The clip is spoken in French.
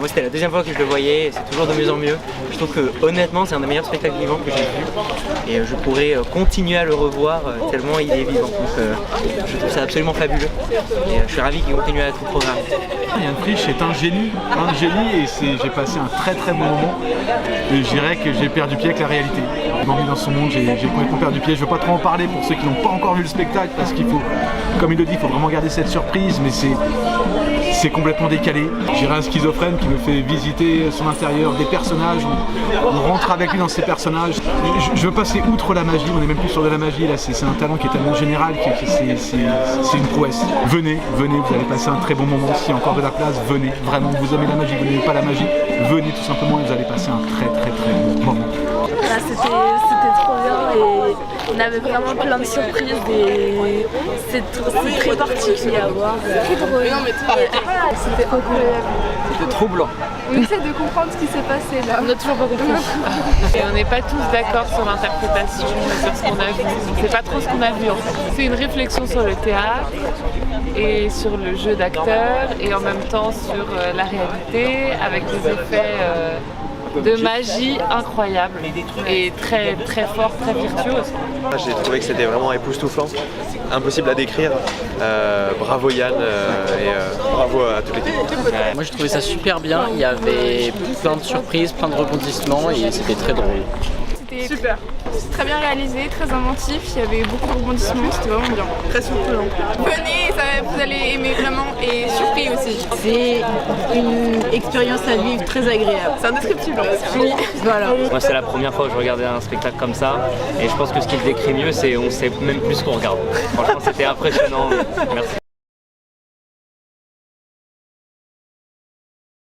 Moi c'était la deuxième fois que je le voyais et c'est toujours de mieux en mieux. Je trouve que honnêtement c'est un des meilleurs spectacles vivants que j'ai vu et je pourrais continuer à le revoir tellement il est vivant. Donc je trouve ça absolument fabuleux et je suis ravi qu'il continue à être au programme. Yann Frisch est un génie et j'ai passé un très bon moment. Et je dirais que j'ai perdu pied avec la réalité. Je m'en dans son monde, j'ai complètement perdu pied. Je ne veux pas trop en parler pour ceux qui n'ont pas encore vu le spectacle parce qu'il faut, comme il le dit, il faut vraiment garder cette surprise, mais c'est complètement décalé. J'irai un schizophrène qui me fait visiter son intérieur, des personnages, on rentre avec lui dans ces personnages. Je veux passer outre la magie, on est même plus sur de la magie là, c'est un talent qui est tellement général, c'est une prouesse. Venez, vous allez passer un très bon moment, s'il y a encore de la place, venez, vraiment, vous aimez la magie, vous n'aimez pas la magie, venez tout simplement et vous allez passer un très bon moment. C'était trop bien et on avait vraiment plein de surprises et c'est très particulier à voir. C'était trop bien. C'était incroyable. C'était troublant. On essaie de comprendre ce qui s'est passé là. On n'a toujours pas compris. Et on n'est pas tous d'accord sur l'interprétation, sur ce qu'on a vu. On ne sait pas trop ce qu'on a vu en fait. C'est une réflexion sur le théâtre et sur le jeu d'acteur et en même temps sur la réalité avec des effets de magie incroyable et très fort, très virtuose. J'ai trouvé que c'était vraiment époustouflant, impossible à décrire. Bravo Yann et bravo à toute l'équipe. Moi j'ai trouvé ça super bien, il y avait plein de surprises, plein de rebondissements et c'était très drôle. C'était super. C'est très bien réalisé, très inventif, il y avait beaucoup de rebondissements, c'était vraiment bien. Très surprenant. Venez, vous allez aimer vraiment et surpris aussi. C'est une expérience à vivre très agréable. C'est indescriptible. Oui, voilà. Moi c'est la première fois que je regardais un spectacle comme ça et je pense que ce qui le décrit mieux c'est on sait même plus ce qu'on regarde. Franchement c'était impressionnant, merci.